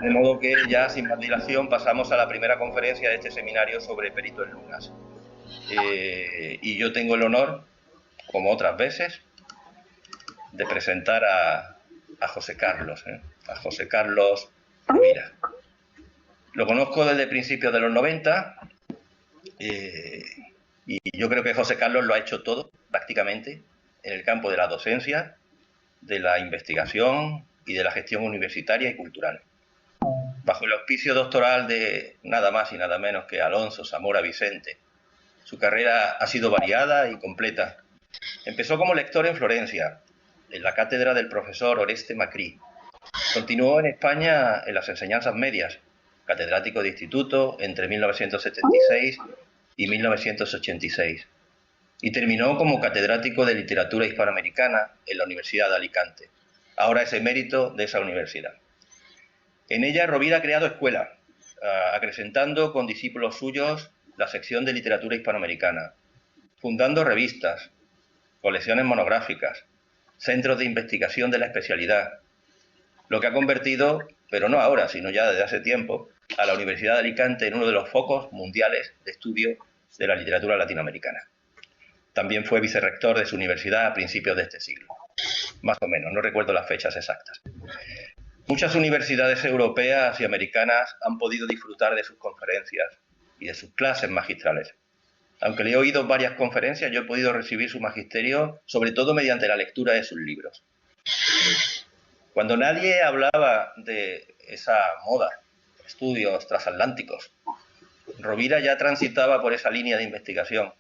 De modo que ya sin más dilación pasamos a la primera conferencia de este seminario sobre Perito en Lunas. Y yo tengo el honor, como otras veces, de presentar a José Carlos, a José Carlos Rovira. Lo conozco desde principios de los 90 y yo creo que José Carlos lo ha hecho todo, prácticamente, en el campo de la docencia, de la investigación y de la gestión universitaria y cultural. Bajo el auspicio doctoral de nada más y nada menos que Alonso Zamora Vicente, su carrera ha sido variada y completa. Empezó como lector en Florencia, en la cátedra del profesor Oreste Macri. Continuó en España en las enseñanzas medias, catedrático de instituto entre 1976 y 1986. Y terminó como catedrático de literatura hispanoamericana en la Universidad de Alicante. Ahora es emérito de esa universidad. En ella Rovira ha creado escuela, acrecentando con discípulos suyos la sección de literatura hispanoamericana, fundando revistas, colecciones monográficas, centros de investigación de la especialidad, lo que ha convertido, pero no ahora, sino ya desde hace tiempo, a la Universidad de Alicante en uno de los focos mundiales de estudio de la literatura latinoamericana. También fue vicerrector de su universidad a principios de este siglo, más o menos, no recuerdo las fechas exactas. Muchas universidades europeas y americanas han podido disfrutar de sus conferencias y de sus clases magistrales. Aunque le he oído varias conferencias, yo he podido recibir su magisterio, sobre todo mediante la lectura de sus libros. Cuando nadie hablaba de esa moda, estudios transatlánticos, Rovira ya transitaba por esa línea de investigación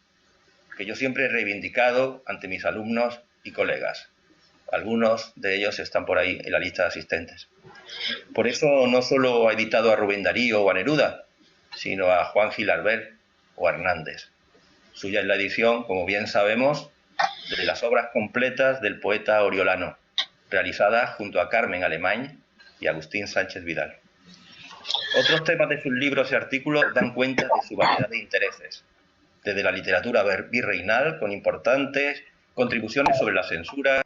que yo siempre he reivindicado ante mis alumnos y colegas. Algunos de ellos están por ahí en la lista de asistentes. Por eso no solo ha editado a Rubén Darío o a Neruda, sino a Juan Gilabert o a Hernández. Suya es la edición, como bien sabemos, de las obras completas del poeta oriolano, realizada junto a Carmen Alemany y Agustín Sánchez Vidal. Otros temas de sus libros y artículos dan cuenta de su variedad de intereses, desde la literatura virreinal, con importantes contribuciones sobre la censura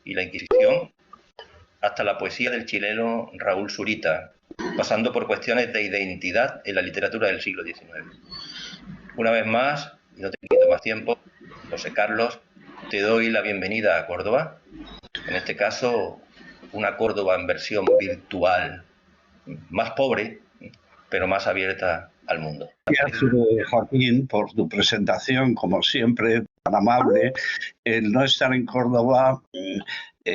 y la Inquisición, hasta la poesía del chileno Raúl Zurita, pasando por cuestiones de identidad en la literatura del siglo XIX. Una vez más, y no te quito más tiempo, José Carlos, te doy la bienvenida a Córdoba, en este caso una Córdoba en versión virtual, más pobre, pero más abierta al mundo. Gracias, Joaquín, por tu presentación, como siempre, tan amable. El no estar en Córdoba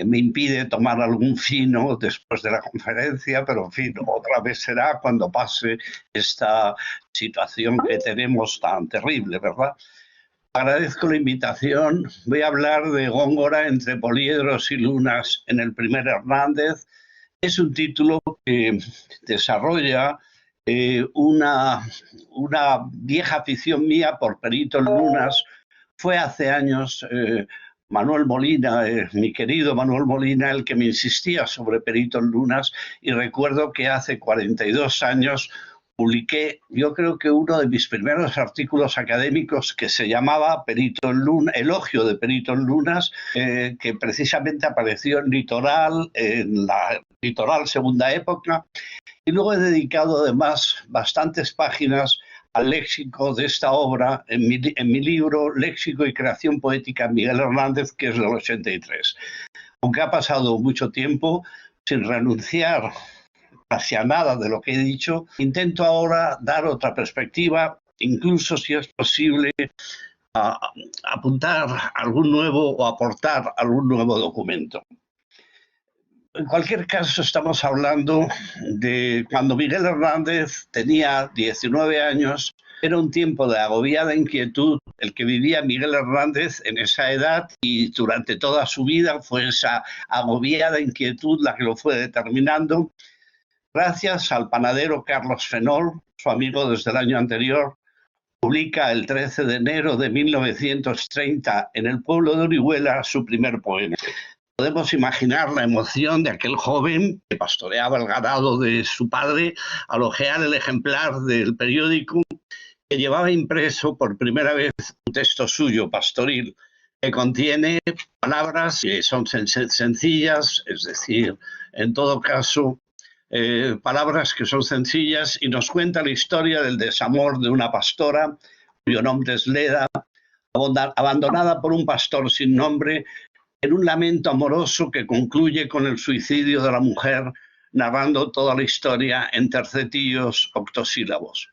me impide tomar algún fino después de la conferencia, pero en fin, otra vez será cuando pase esta situación que tenemos tan terrible, ¿verdad? Agradezco la invitación. Voy a hablar de Góngora entre poliedros y lunas en el primer Hernández. Es un título que desarrolla una vieja afición mía por Perito en Lunas. Fue hace años Manuel Molina, mi querido Manuel Molina, el que me insistía sobre Perito en Lunas, y recuerdo que hace 42 años publiqué, yo creo que uno de mis primeros artículos académicos que se llamaba Perito en Lunas, Elogio de Perito en Lunas, que precisamente apareció en la Litoral Segunda Época, y luego he dedicado además bastantes páginas al léxico de esta obra en mi libro Léxico y Creación Poética Miguel Hernández, que es del 83. Aunque ha pasado mucho tiempo, sin renunciar casi a nada de lo que he dicho, intento ahora dar otra perspectiva, incluso si es posible, a apuntar algún nuevo o aportar algún nuevo documento. En cualquier caso, estamos hablando de cuando Miguel Hernández tenía 19 años. Era un tiempo de agobiada inquietud el que vivía Miguel Hernández en esa edad, y durante toda su vida fue esa agobiada inquietud la que lo fue determinando. Gracias al panadero Carlos Fenol, su amigo desde el año anterior, publica el 13 de enero de 1930 en el pueblo de Orihuela su primer poema. Podemos imaginar la emoción de aquel joven que pastoreaba el ganado de su padre al hojear el ejemplar del periódico que llevaba impreso por primera vez un texto suyo, pastoril, que contiene palabras que son sencillas, es decir, en todo caso, palabras que son sencillas y nos cuenta la historia del desamor de una pastora, cuyo nombre es Leda, abandonada por un pastor sin nombre, en un lamento amoroso que concluye con el suicidio de la mujer, narrando toda la historia en tercetillos octosílabos.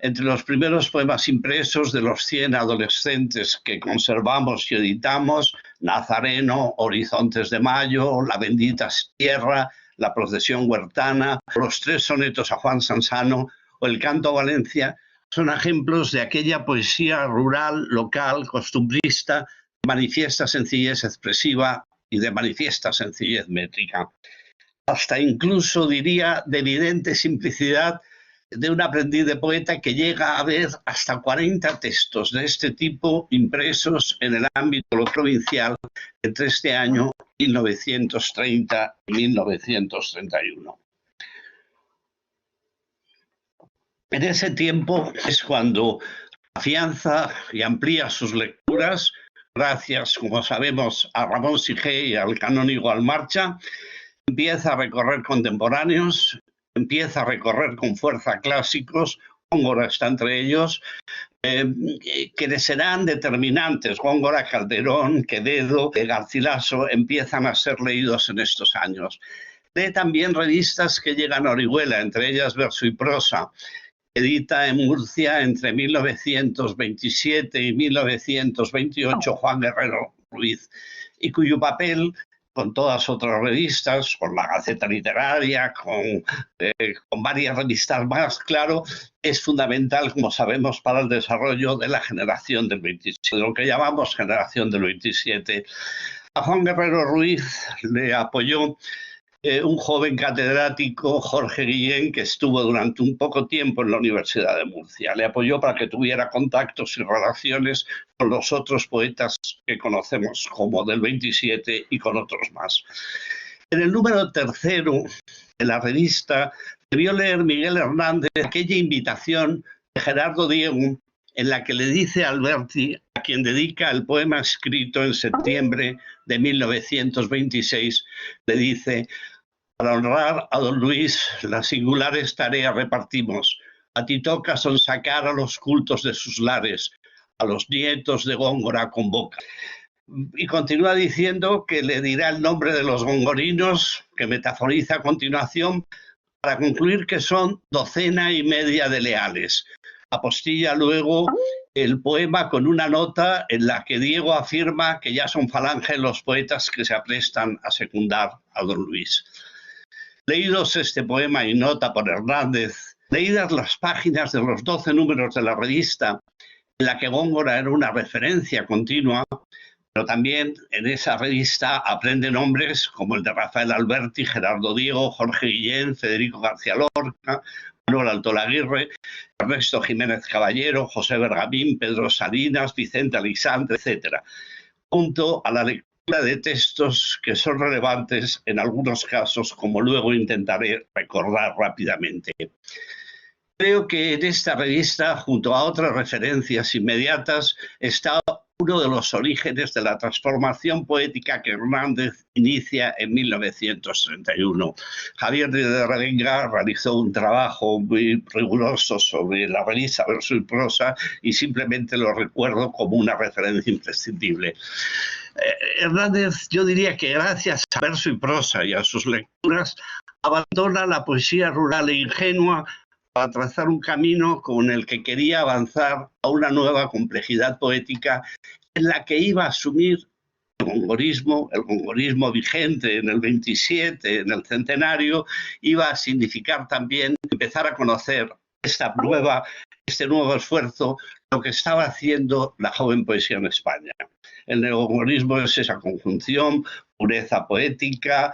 Entre los primeros poemas impresos de los 100 adolescentes que conservamos y editamos, Nazareno, Horizontes de Mayo, La bendita tierra, La procesión huertana, los 3 sonetos a Juan Sansano o el canto a Valencia, son ejemplos de aquella poesía rural, local, costumbrista, de manifiesta sencillez expresiva y de manifiesta sencillez métrica. Hasta incluso diría de evidente simplicidad de un aprendiz de poeta que llega a ver hasta 40 textos de este tipo impresos en el ámbito provincial entre este año 1930 y 1931. En ese tiempo es cuando afianza y amplía sus lecturas, gracias, como sabemos, a Ramón Sige y al canónigo Almarcha, empieza a recorrer contemporáneos, empieza a recorrer con fuerza clásicos, Góngora está entre ellos, que serán determinantes. Góngora, Calderón, Quevedo, Garcilaso empiezan a ser leídos en estos años. Lee también revistas que llegan a Orihuela, entre ellas Verso y Prosa, edita en Murcia entre 1927 y 1928 Juan Guerrero Ruiz, y cuyo papel, con todas otras revistas, con la Gaceta Literaria, con varias revistas más, claro, es fundamental, como sabemos, para el desarrollo de la generación del 27, de lo que llamamos generación del 27. A Juan Guerrero Ruiz le apoyó un joven catedrático, Jorge Guillén, que estuvo durante un poco tiempo en la Universidad de Murcia. Le apoyó para que tuviera contactos y relaciones con los otros poetas que conocemos como del 27 y con otros más. En el número 3 de la revista debió leer Miguel Hernández aquella invitación de Gerardo Diego en la que le dice a Alberti, a quien dedica el poema escrito en septiembre de 1926, le dice: para honrar a don Luis, las singulares tareas repartimos. A ti toca sonsacar a los cultos de sus lares, a los nietos de Góngora convoca. Y continúa diciendo que le dirá el nombre de los gongorinos, que metaforiza a continuación, para concluir que son 150 de leales. Apostilla luego el poema con una nota en la que Diego afirma que ya son falange los poetas que se aprestan a secundar a don Luis. Leídos este poema y nota por Hernández, leídas las páginas de los 12 números de la revista, en la que Góngora era una referencia continua, pero también en esa revista aprenden nombres como el de Rafael Alberti, Gerardo Diego, Jorge Guillén, Federico García Lorca, Manuel Altolaguirre, Ernesto Jiménez Caballero, José Bergamín, Pedro Salinas, Vicente Alexandre, etc., junto a la lectura de textos que son relevantes en algunos casos, como luego intentaré recordar rápidamente. Creo que en esta revista, junto a otras referencias inmediatas, está uno de los orígenes de la transformación poética que Hernández inicia en 1931. Javier de Revenga realizó un trabajo muy riguroso sobre la revista Verso y Prosa y simplemente lo recuerdo como una referencia imprescindible. Hernández, yo diría que gracias a Verso y Prosa y a sus lecturas, abandona la poesía rural e ingenua para trazar un camino con el que quería avanzar a una nueva complejidad poética en la que iba a asumir el gongorismo vigente en el 27, en el centenario, iba a significar también empezar a conocer este nuevo esfuerzo, lo que estaba haciendo la joven poesía en España. El neogongorismo es esa conjunción, pureza poética,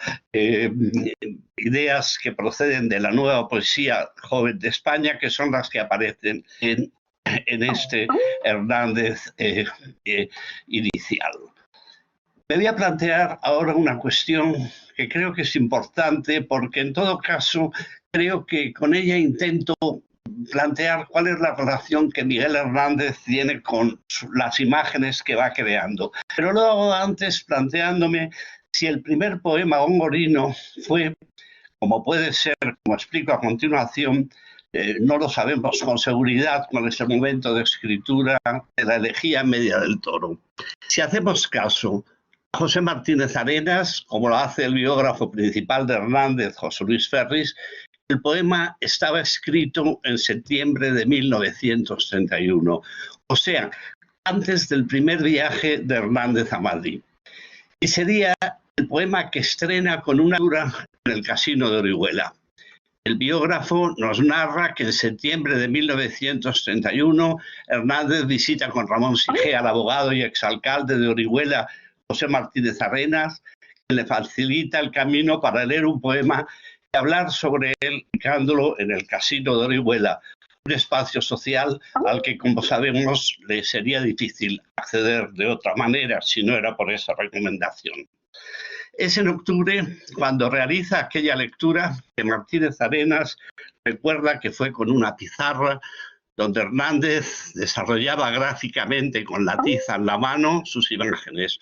ideas que proceden de la nueva poesía joven de España, que son las que aparecen en este Hernández inicial. Me voy a plantear ahora una cuestión que creo que es importante, porque en todo caso creo que con ella intento plantear cuál es la relación que Miguel Hernández tiene con las imágenes que va creando. Pero lo hago antes planteándome si el primer poema gongorino fue como puede ser, como explico a continuación, no lo sabemos con seguridad cuál es el momento de escritura de la elegía media del Toro. Si hacemos caso a José Martínez Arenas, como lo hace el biógrafo principal de Hernández, José Luis Ferris, el poema estaba escrito en septiembre de 1931, o sea, antes del primer viaje de Hernández a Madrid. Y sería el poema que estrena con una lectura en el Casino de Orihuela. El biógrafo nos narra que en septiembre de 1931 Hernández visita con Ramón Sigé al abogado y exalcalde de Orihuela, José Martínez Arenas, que le facilita el camino para leer un poema y hablar sobre él, ubicándolo en el Casino de Orihuela, un espacio social al que, como sabemos, le sería difícil acceder de otra manera si no era por esa recomendación. Es en octubre cuando realiza aquella lectura que Martínez Arenas recuerda que fue con una pizarra donde Hernández desarrollaba gráficamente con la tiza en la mano sus imágenes.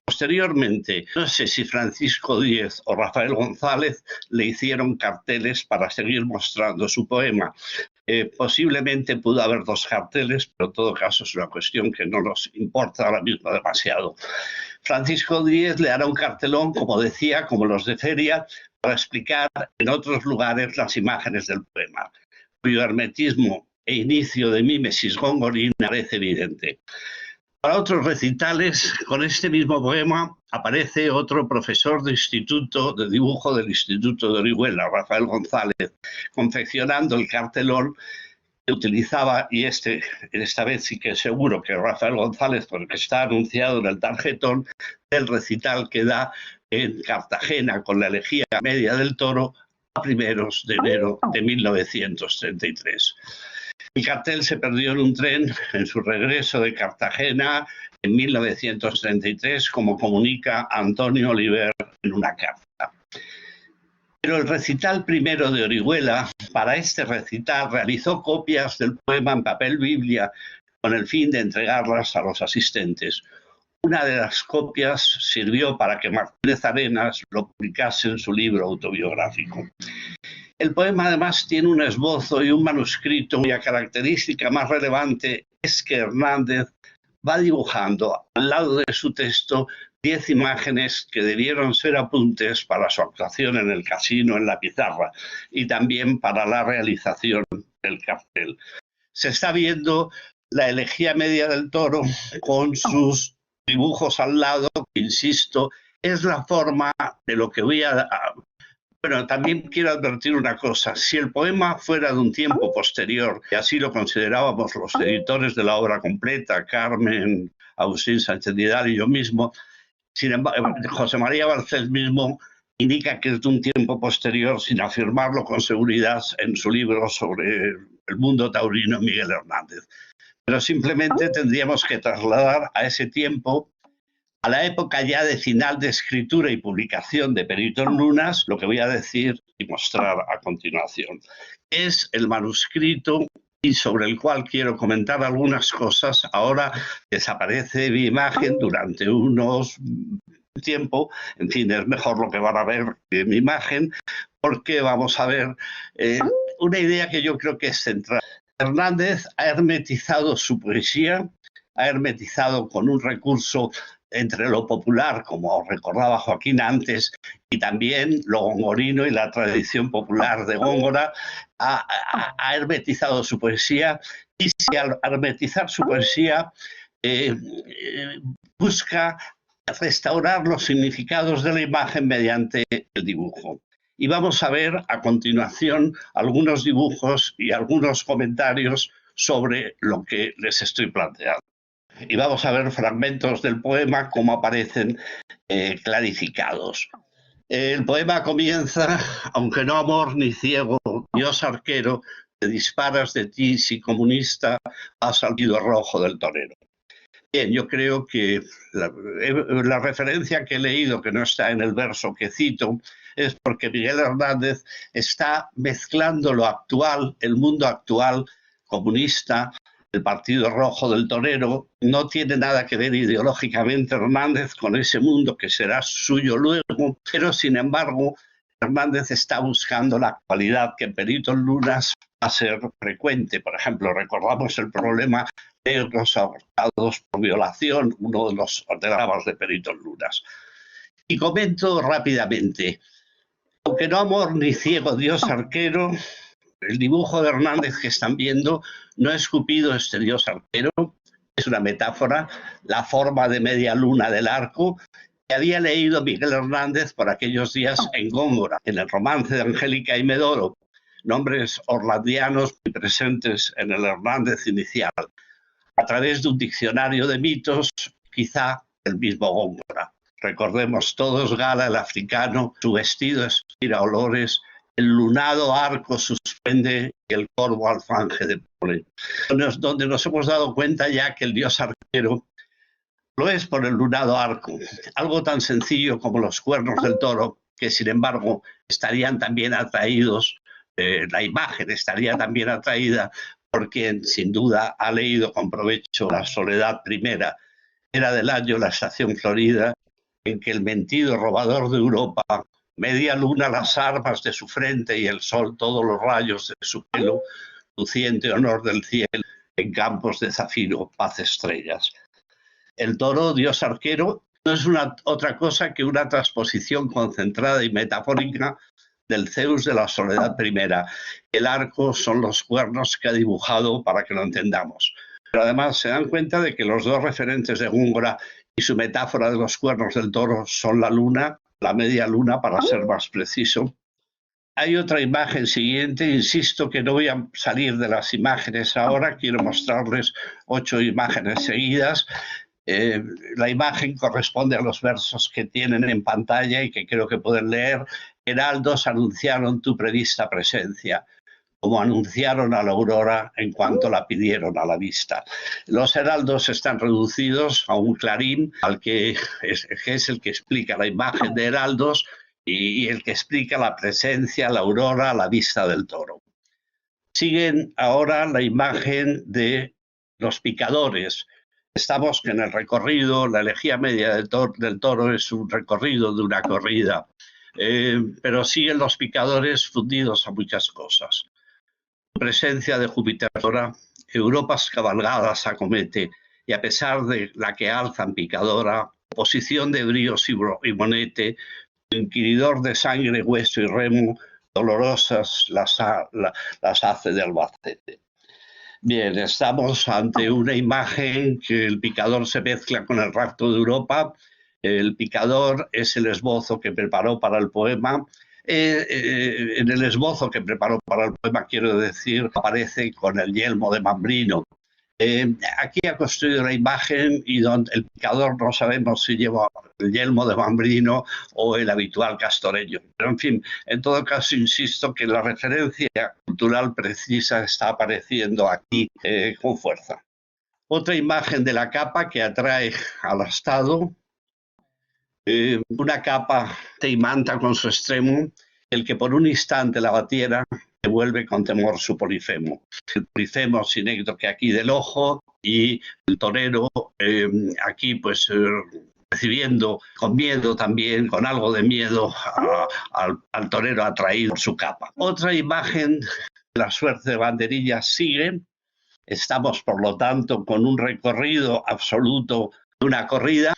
Posteriormente, no sé si Francisco Díez o Rafael González le hicieron carteles para seguir mostrando su poema. Posiblemente pudo haber 2 carteles, pero en todo caso es una cuestión que no nos importa ahora mismo demasiado. Francisco Díez le hará un cartelón, como decía, como los de feria, para explicar en otros lugares las imágenes del poema, cuyo hermetismo e inicio de mímesis gongorina parece evidente. Para otros recitales, con este mismo poema, aparece otro profesor de instituto de dibujo del Instituto de Orihuela, Rafael González, confeccionando el cartelón que utilizaba, y esta vez sí que es seguro que Rafael González, porque está anunciado en el tarjetón, del recital que da en Cartagena con la elegía media del Toro a primeros de enero de 1933. El cartel se perdió en un tren en su regreso de Cartagena en 1933, como comunica Antonio Oliver en una carta. Pero el recital primero de Orihuela, para este recital, realizó copias del poema en papel Biblia con el fin de entregarlas a los asistentes. Una de las copias sirvió para que Martínez Arenas lo publicase en su libro autobiográfico. El poema además tiene un esbozo y un manuscrito cuya característica más relevante es que Hernández va dibujando al lado de su texto 10 imágenes que debieron ser apuntes para su actuación en el casino en la pizarra y también para la realización del cartel. Se está viendo la elegía media del Toro con sus dibujos al lado, que, insisto, es la forma de lo que voy a... Bueno, también quiero advertir una cosa. Si el poema fuera de un tiempo posterior, y así lo considerábamos los editores de la obra completa, Carmen, Agustín Sánchez Vidal y yo mismo, sin embargo, José María Barcés mismo indica que es de un tiempo posterior, sin afirmarlo con seguridad en su libro sobre el mundo taurino, Miguel Hernández. Pero simplemente tendríamos que trasladar a ese tiempo, a la época ya de final de escritura y publicación de Perito en Lunas, lo que voy a decir y mostrar a continuación. Es el manuscrito y sobre el cual quiero comentar algunas cosas. Ahora desaparece mi imagen durante unos tiempo. En fin, es mejor lo que van a ver que mi imagen, porque vamos a ver una idea que yo creo que es central. Hernández ha hermetizado su poesía, ha hermetizado con un recurso entre lo popular, como recordaba Joaquín antes, y también lo gongorino y la tradición popular de Góngora, ha hermetizado su poesía, y si al hermetizar su poesía busca restaurar los significados de la imagen mediante el dibujo. Y vamos a ver a continuación algunos dibujos y algunos comentarios sobre lo que les estoy planteando. Y vamos a ver fragmentos del poema como aparecen clarificados. El poema comienza: aunque no amor ni ciego, Dios arquero, te disparas de ti si comunista has al nido rojo del torero. Bien, yo creo que la referencia que he leído, que no está en el verso que cito, es porque Miguel Hernández está mezclando lo actual, el mundo actual comunista, el Partido Rojo del Torero. No tiene nada que ver ideológicamente Hernández con ese mundo que será suyo luego, pero sin embargo Hernández está buscando la actualidad que en Peritos Lunas va a ser frecuente. Por ejemplo, recordamos el problema de los ahorcados por violación, uno de los dramas de Peritos Lunas. Y comento rápidamente, aunque no amor ni ciego Dios arquero, el dibujo de Hernández que están viendo no es Cupido este Dios arquero, es una metáfora, la forma de media luna del arco, que había leído Miguel Hernández por aquellos días en Góngora, en el romance de Angélica y Medoro, nombres orlandianos muy presentes en el Hernández inicial, a través de un diccionario de mitos, quizá el mismo Góngora. Recordemos todos Gala el africano, su vestido expira olores, el lunado arco suspende y el corvo alfanje de polen. Donde nos hemos dado cuenta ya que el dios arquero lo es por el lunado arco, algo tan sencillo como los cuernos del toro, que sin embargo estarían también atraídos, la imagen estaría también atraída por quien sin duda ha leído con provecho La Soledad Primera. Era del año la estación Florida, en que el mentido robador de Europa, media luna las armas de su frente y el sol todos los rayos de su pelo, luciente honor del cielo, en campos de zafiro, paz estrellas. El toro, dios arquero, no es otra cosa que una transposición concentrada y metafórica del Zeus de la Soledad Primera. El arco son los cuernos que ha dibujado para que lo entendamos. Pero además se dan cuenta de que los dos referentes de Góngora y su metáfora de los cuernos del toro son la luna, la media luna para ser más preciso. Hay otra imagen siguiente, insisto que no voy a salir de las imágenes ahora, quiero mostrarles 8 imágenes seguidas. La imagen corresponde a los versos que tienen en pantalla y que creo que pueden leer. Heraldos anunciaron tu prevista presencia, como anunciaron a la aurora en cuanto la pidieron a la vista. Los heraldos están reducidos a un clarín, que es el que explica la imagen de heraldos y el que explica la presencia, la aurora, la vista del toro. Siguen ahora la imagen de los picadores. Estamos en el recorrido, la elegía media del toro es un recorrido de una corrida, pero siguen los picadores fundidos a muchas cosas. Presencia de Júpiter, Europas cabalgadas acomete, y a pesar de la que alzan picadora, posición de bríos y monete, inquiridor de sangre, hueso y remo, dolorosas las hace de Albacete. Bien, estamos ante una imagen que el picador se mezcla con el rapto de Europa. El picador es el esbozo que preparó para el poema. En el esbozo que preparó para el poema, quiero decir, aparece con el yelmo de Mambrino. Aquí ha construido la imagen y donde el picador no sabemos si lleva el yelmo de Mambrino o el habitual castoreño. Pero en fin, en todo caso insisto que la referencia cultural precisa está apareciendo aquí con fuerza. Otra imagen de la capa que atrae al Estado, una capa te imanta con su extremo, el que por un instante la batiera, devuelve con temor su polifemo. El polifemo sinécdo que aquí del ojo y el torero aquí pues recibiendo con miedo también, con algo de miedo al torero atraído por su capa. Otra imagen de la suerte de banderillas sigue. Estamos por lo tanto con un recorrido absoluto de una corrida.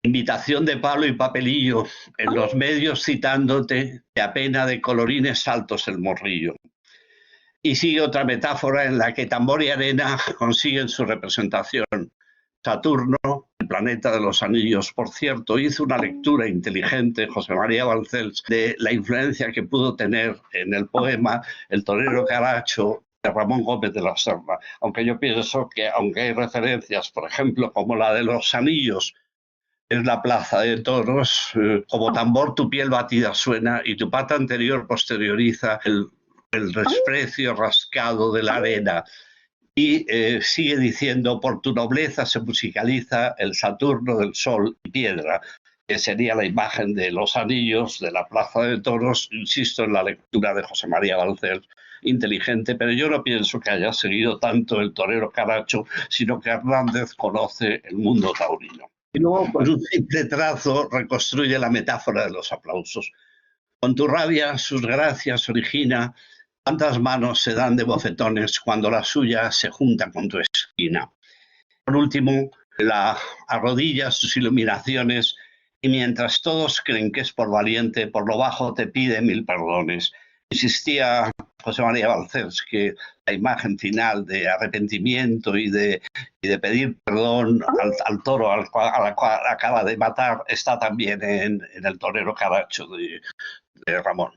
Invitación de palo y papelillo en los medios citándote de apena de colorines altos el morrillo. Y sigue otra metáfora en la que tambor y arena consiguen su representación. Saturno, el planeta de los anillos, por cierto, hizo una lectura inteligente, José María Balcells, de la influencia que pudo tener en el poema El torero Caracho de Ramón Gómez de la Serna. Aunque yo pienso que, aunque hay referencias, por ejemplo, como la de los anillos, en la plaza de toros, como tambor tu piel batida suena y tu pata anterior posterioriza el desprecio rascado de la arena. Y sigue diciendo, por tu nobleza se musicaliza el Saturno del Sol y Piedra, que sería la imagen de los anillos de la plaza de toros, insisto en la lectura de José María Balcells, inteligente, pero yo no pienso que haya seguido tanto el torero Caracho, sino que Hernández conoce el mundo taurino. Y luego, con un simple trazo, reconstruye la metáfora de los aplausos. Con tu rabia sus gracias origina, cuántas manos se dan de bofetones cuando la suya se junta con tu esquina. Por último, la arrodilla sus iluminaciones y mientras todos creen que es por valiente, por lo bajo te pide mil perdones. Insistía José María Balcells que la imagen final de arrepentimiento y de pedir perdón al toro al cual acaba de matar está también en el torero Caracho de Ramón.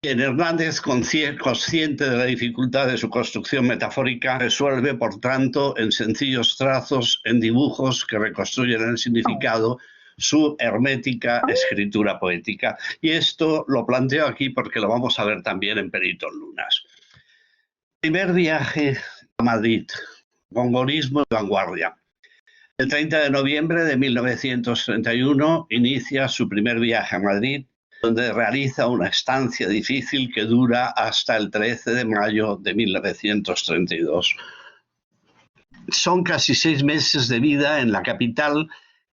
Bien, Hernández, consciente de la dificultad de su construcción metafórica, resuelve, por tanto, en sencillos trazos, en dibujos que reconstruyen el significado, su hermética escritura poética. Y esto lo planteo aquí porque lo vamos a ver también en Perito Lunas. Primer viaje a Madrid, gongolismo y vanguardia. El 30 de noviembre de 1931 inicia su primer viaje a Madrid, donde realiza una estancia difícil que dura hasta el 13 de mayo de 1932. Son casi 6 meses de vida en la capital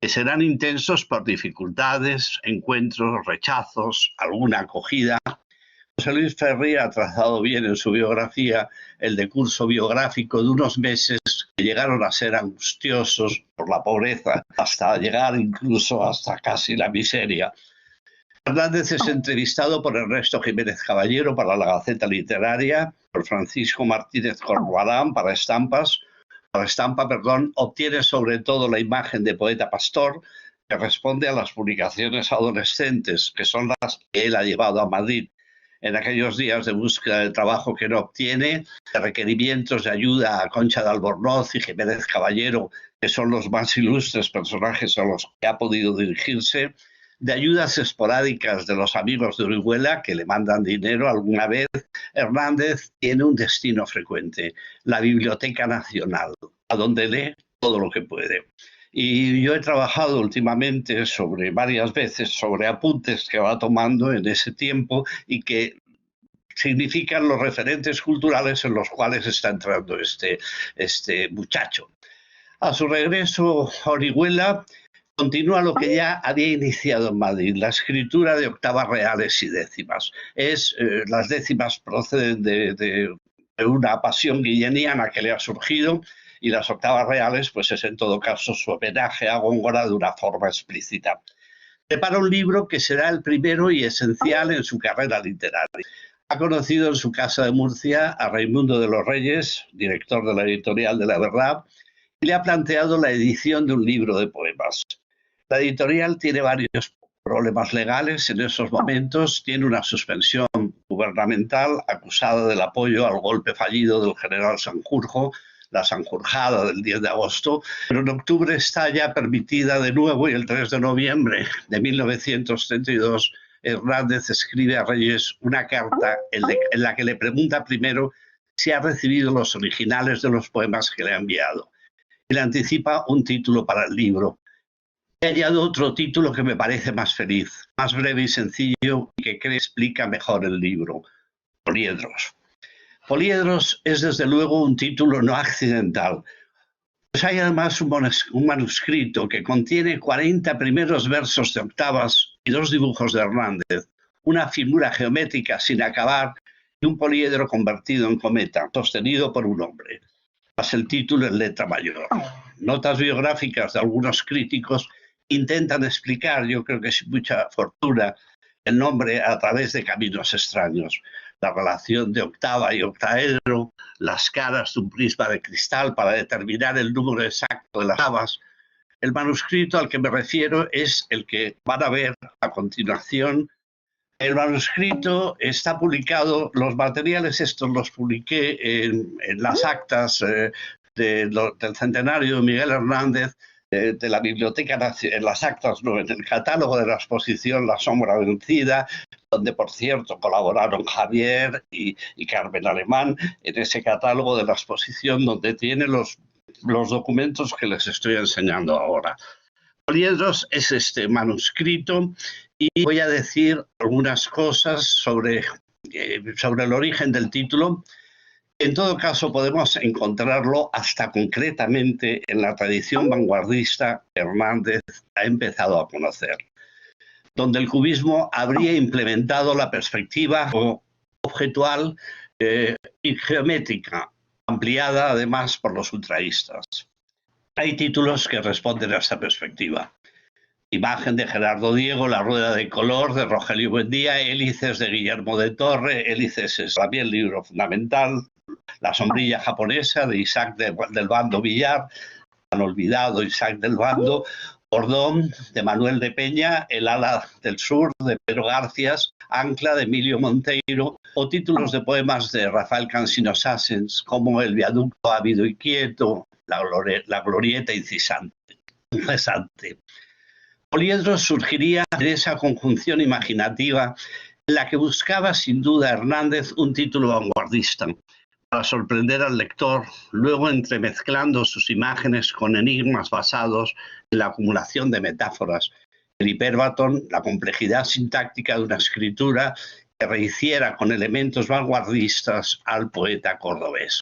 que serán intensos por dificultades, encuentros, rechazos, alguna acogida. José Luis Ferri ha trazado bien en su biografía el decurso biográfico de unos meses que llegaron a ser angustiosos por la pobreza, hasta llegar incluso hasta casi la miseria. Hernández es entrevistado por Ernesto Jiménez Caballero para la Gaceta Literaria, por Francisco Martínez Corbalán para Estampa, obtiene sobre todo la imagen de poeta pastor que responde a las publicaciones adolescentes, que son las que él ha llevado a Madrid en aquellos días de búsqueda de trabajo que no obtiene, de requerimientos de ayuda a Concha de Albornoz y Jiménez Caballero, que son los más ilustres personajes a los que ha podido dirigirse, de ayudas esporádicas de los amigos de Orihuela que le mandan dinero alguna vez. Hernández tiene un destino frecuente, la Biblioteca Nacional, a donde lee todo lo que puede. Y yo he trabajado últimamente varias veces sobre apuntes que va tomando en ese tiempo y que significan los referentes culturales en los cuales está entrando este muchacho. A su regreso a Orihuela, continúa lo que ya había iniciado en Madrid, la escritura de octavas reales y décimas. Las décimas proceden de una pasión guilleniana que le ha surgido, y las octavas reales pues es en todo caso su homenaje a Góngora de una forma explícita. Prepara un libro que será el primero y esencial en su carrera literaria. Ha conocido en su casa de Murcia a Raimundo de los Reyes, director de la editorial de La Verdad, y le ha planteado la edición de un libro de poemas. La editorial tiene varios problemas legales en esos momentos, tiene una suspensión gubernamental acusada del apoyo al golpe fallido del general Sanjurjo, la Sanjurjada del 10 de agosto, pero en octubre está ya permitida de nuevo y el 3 de noviembre de 1932 Hernández escribe a Reyes una carta en la que le pregunta primero si ha recibido los originales de los poemas que le ha enviado y le anticipa un título para el libro. He hallado otro título que me parece más feliz, más breve y sencillo y que creo explica mejor el libro, Poliedros. Poliedros es desde luego un título no accidental, pues hay además un manuscrito que contiene 40 primeros versos de octavas y 2 dibujos de Hernández, una figura geométrica sin acabar y un poliedro convertido en cometa, sostenido por un hombre. Tras el título en letra mayor. Notas biográficas de algunos críticos intentan explicar, yo creo que sin mucha fortuna, el nombre a través de caminos extraños. La relación de octava y octaedro, las caras de un prisma de cristal para determinar el número exacto de las octavas. El manuscrito al que me refiero es el que van a ver a continuación. El manuscrito está publicado, los materiales estos los publiqué en las actas del centenario de Miguel Hernández, de la Biblioteca Nacional, en las actas, no, en el catálogo de la exposición La Sombra Vencida, donde por cierto colaboraron Javier y Carmen Alemán, en ese catálogo de la exposición donde tiene los documentos que les estoy enseñando ahora. Poliedros es este manuscrito y voy a decir algunas cosas sobre el origen del título. En todo caso, podemos encontrarlo hasta concretamente en la tradición vanguardista que Hernández ha empezado a conocer. donde el cubismo habría implementado la perspectiva objetual y geométrica, ampliada además por los ultraístas. Hay títulos que responden a esta perspectiva. Imagen de Gerardo Diego, La rueda de color de Rogelio Buendía, Hélices de Guillermo de Torre, Hélices es también libro fundamental, La sombrilla japonesa de Isaac del Bando Villar, han olvidado Isaac del Bando, Bordón de Manuel de Peña, El ala del sur de Pedro Garcias, Ancla de Emilio Monteiro, o títulos de poemas de Rafael Cansino Sassens como El viaducto ávido y quieto, La glorieta incesante. Poliedros surgiría de esa conjunción imaginativa en la que buscaba sin duda Hernández un título vanguardista para sorprender al lector, luego entremezclando sus imágenes con enigmas basados en la acumulación de metáforas, el hiperbatón, la complejidad sintáctica de una escritura que rehiciera con elementos vanguardistas al poeta cordobés.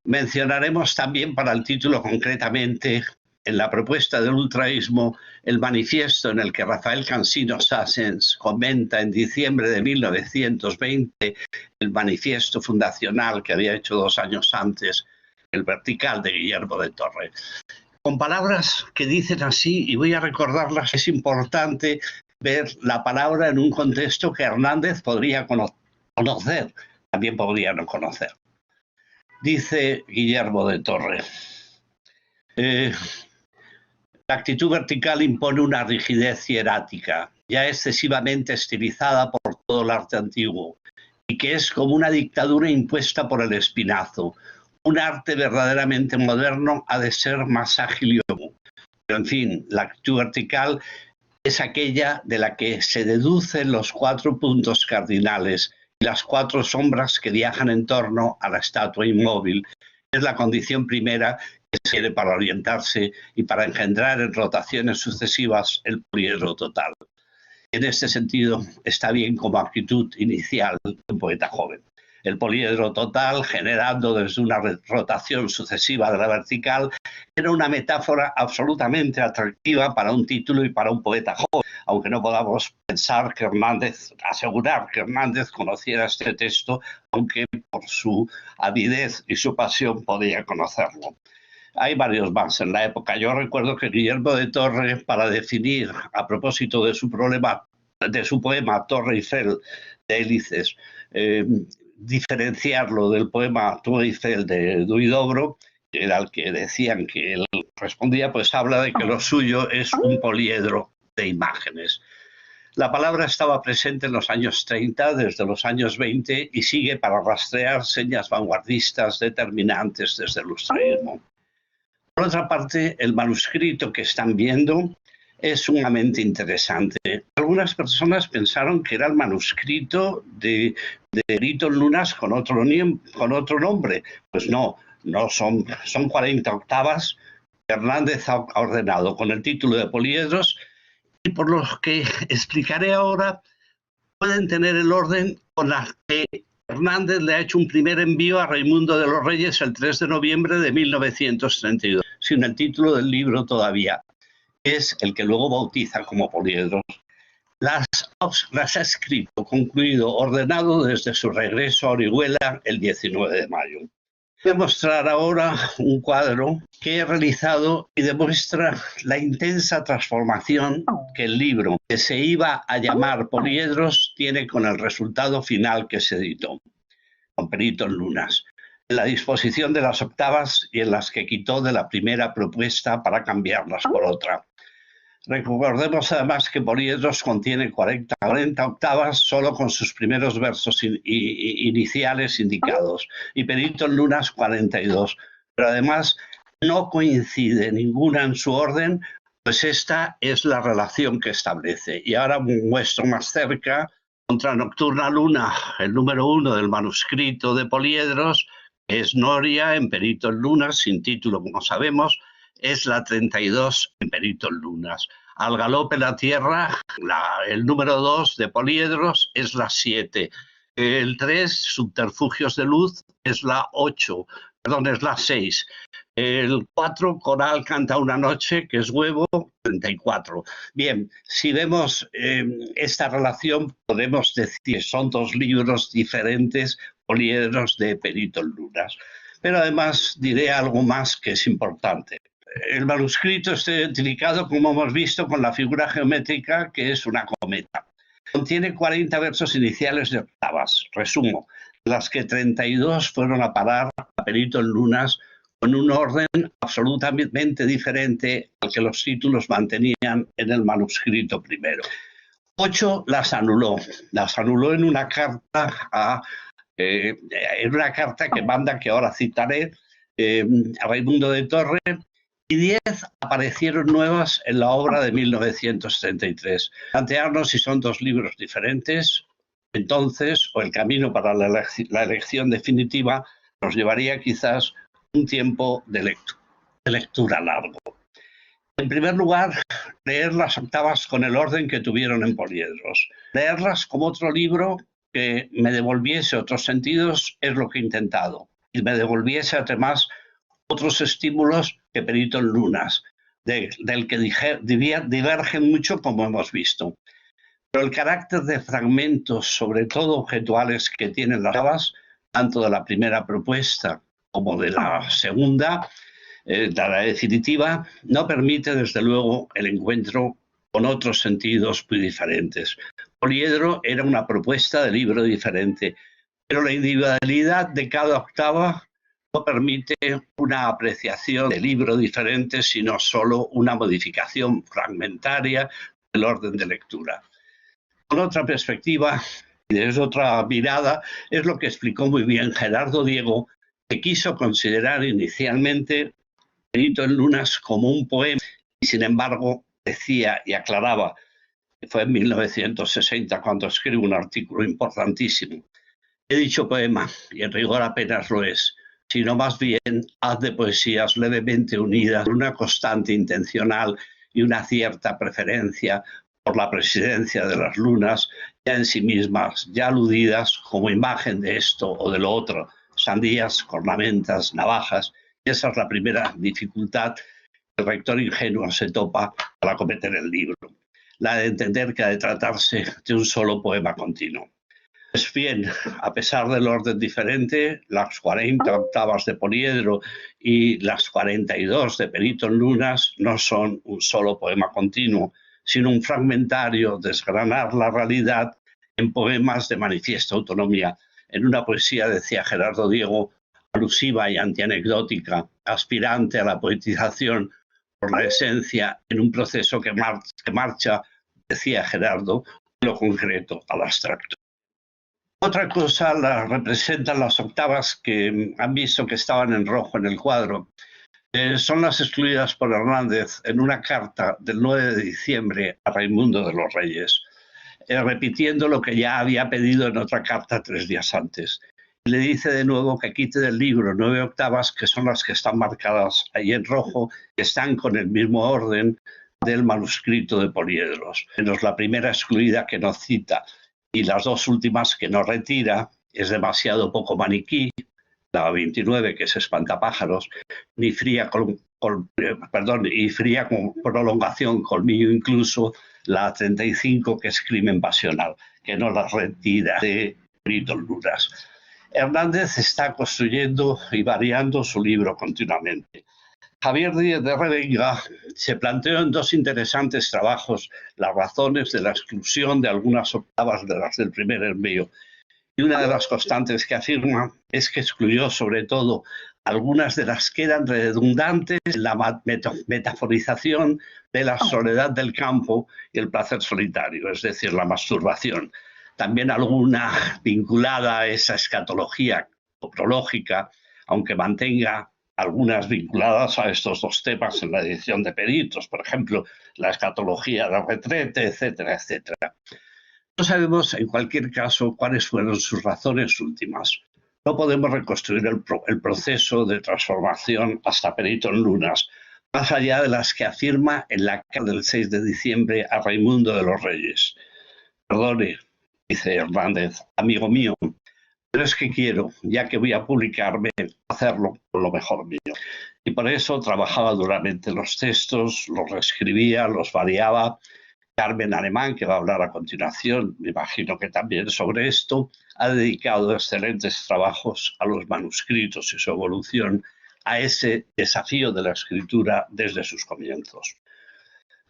Mencionaremos también para el título concretamente, en la propuesta del ultraísmo, el manifiesto en el que Rafael Cansino Sassens comenta en diciembre de 1920 el manifiesto fundacional que había hecho 2 años antes, el vertical de Guillermo de Torre. Con palabras que dicen así, y voy a recordarlas, es importante ver la palabra en un contexto que Hernández podría conocer, también podría no conocer. Dice Guillermo de Torre, la actitud vertical impone una rigidez hierática, ya excesivamente estilizada por todo el arte antiguo, y que es como una dictadura impuesta por el espinazo. Un arte verdaderamente moderno ha de ser más ágil y óptimo. Pero, en fin, la actitud vertical es aquella de la que se deducen los 4 puntos cardinales y las 4 sombras que viajan en torno a la estatua inmóvil. Es la condición primera que se quiere para orientarse y para engendrar en rotaciones sucesivas el poliedro total. En este sentido, está bien como actitud inicial de un poeta joven. El poliedro total, generando desde una rotación sucesiva de la vertical, era una metáfora absolutamente atractiva para un título y para un poeta joven, aunque no podamos asegurar que Hernández conociera este texto, aunque por su avidez y su pasión podía conocerlo. Hay varios más en la época. Yo recuerdo que Guillermo de Torre, para definir, a propósito de su poema Torre Eiffel de Hélices, diferenciarlo del poema Torre Eiffel de Huidobro, que era el que decían que él respondía, pues habla de que lo suyo es un poliedro de imágenes. La palabra estaba presente en los años 30, desde los años 20, y sigue para rastrear señas vanguardistas determinantes desde el ultraísmo. Por otra parte, el manuscrito que están viendo es sumamente interesante. Algunas personas pensaron que era el manuscrito de Perito Lunas con otro nombre. Pues no son 40 octavas que Hernández ha ordenado con el título de Poliedros, y por los que explicaré ahora pueden tener el orden con la que Hernández le ha hecho un primer envío a Raimundo de los Reyes el 3 de noviembre de 1932, sin el título del libro todavía. Es el que luego bautiza como Poliedros. Las ha escrito, concluido, ordenado desde su regreso a Orihuela el 19 de mayo. Voy a mostrar ahora un cuadro que he realizado y demuestra la intensa transformación que el libro, que se iba a llamar Poliedros, tiene con el resultado final que se editó, con Perito Lunas, en la disposición de las octavas y en las que quitó de la primera propuesta para cambiarlas por otra. Recordemos además que Poliedros contiene 40 octavas solo con sus primeros versos iniciales indicados, y Perito Lunas 42, pero además no coincide ninguna en su orden, pues esta es la relación que establece. Y ahora muestro más cerca Contra Nocturna Luna, el número 1 del manuscrito de Poliedros, que es Noria en Perito Lunas, sin título como sabemos, es la 32 en Perito Lunas. Al galope la tierra, el número 2 de Poliedros, es la 7. El 3, Subterfugios de luz, es la 8. Perdón, es la 6. El 4, Coral canta una noche, que es Huevo, 34. Bien, si vemos esta relación, podemos decir que son dos libros diferentes, Poliedros de Perito en Lunas. Pero además diré algo más que es importante. El manuscrito está identificado, como hemos visto, con la figura geométrica que es una cometa. Contiene 40 versos iniciales de octavas, resumo, de las que 32 fueron a parar a Perito en Lunas con un orden absolutamente diferente al que los títulos mantenían en el manuscrito primero. 8 las anuló en una carta que manda, que ahora citaré, a Raimundo de Torre, y 10 aparecieron nuevas en la obra de 1933. Plantearnos si son dos libros diferentes, entonces, o el camino para la elección definitiva nos llevaría quizás un tiempo de lectura largo. En primer lugar, leer las octavas con el orden que tuvieron en Poliedros. Leerlas como otro libro que me devolviese otros sentidos es lo que he intentado. Y me devolviese además otros estímulos que Perito en Lunas, del que divergen mucho, como hemos visto. Pero el carácter de fragmentos, sobre todo objetuales, que tienen las octavas, tanto de la primera propuesta como de la segunda, la definitiva, no permite desde luego el encuentro con otros sentidos muy diferentes. Poliedro era una propuesta de libro diferente, pero la individualidad de cada octava no permite una apreciación de libro diferente, sino solo una modificación fragmentaria del orden de lectura. Con otra perspectiva y desde otra mirada, es lo que explicó muy bien Gerardo Diego, que quiso considerar inicialmente Perito en Lunas como un poema y sin embargo decía y aclaraba, que fue en 1960 cuando escribe un artículo importantísimo: he dicho poema y en rigor apenas lo es, sino más bien haz de poesías levemente unidas, una constante intencional y una cierta preferencia por la presidencia de las lunas, ya en sí mismas, ya aludidas como imagen de esto o de lo otro, sandías, cornamentas, navajas. Y esa es la primera dificultad que el rector ingenuo se topa al acometer el libro, la de entender que ha de tratarse de un solo poema continuo. Pues bien, a pesar del orden diferente, las 40 octavas de Poliedro y las 42 de Perito en Lunas no son un solo poema continuo, sino un fragmentario, desgranar la realidad en poemas de manifiesta autonomía. En una poesía, decía Gerardo Diego, alusiva y antianecdótica, aspirante a la poetización por la esencia, en un proceso que marcha, decía Gerardo, de lo concreto al abstracto. Otra cosa la representan las octavas que han visto que estaban en rojo en el cuadro. Son las excluidas por Hernández en una carta del 9 de diciembre a Raimundo de los Reyes, repitiendo lo que ya había pedido en otra carta 3 días antes. Y le dice de nuevo que quite del libro 9 octavas, que son las que están marcadas ahí en rojo, que están con el mismo orden del manuscrito de Poliedros. Menos la primera excluida, que no cita, y las dos últimas que no retira. Es demasiado poco maniquí, la 29, que es espantapájaros, ni fría con prolongación, colmillo incluso, la 35, que es crimen pasional, que no la retira de Perito en Lunas. Hernández está construyendo y variando su libro continuamente. Javier Díez de Revenga se planteó en dos interesantes trabajos las razones de la exclusión de algunas octavas de las del primer envío. Y una de las constantes que afirma es que excluyó sobre todo algunas de las que eran redundantes en la metaforización de la soledad del campo y el placer solitario, es decir, la masturbación. También alguna vinculada a esa escatología prológica, aunque mantenga algunas vinculadas a estos dos temas en la edición de Peritos, por ejemplo, la escatología del retrete, etcétera, etcétera. No sabemos, en cualquier caso, cuáles fueron sus razones últimas. No podemos reconstruir el proceso de transformación hasta Perito en Lunas, más allá de las que afirma en la carta del 6 de diciembre a Raimundo de los Reyes. Perdone, dice Hernández, amigo mío, pero es que quiero, ya que voy a publicarme, hacerlo con lo mejor mío. y por eso trabajaba duramente los textos, los reescribía, los variaba. Carmen Alemán, que va a hablar a continuación, me imagino que también sobre esto, ha dedicado excelentes trabajos a los manuscritos y su evolución, a ese desafío de la escritura desde sus comienzos.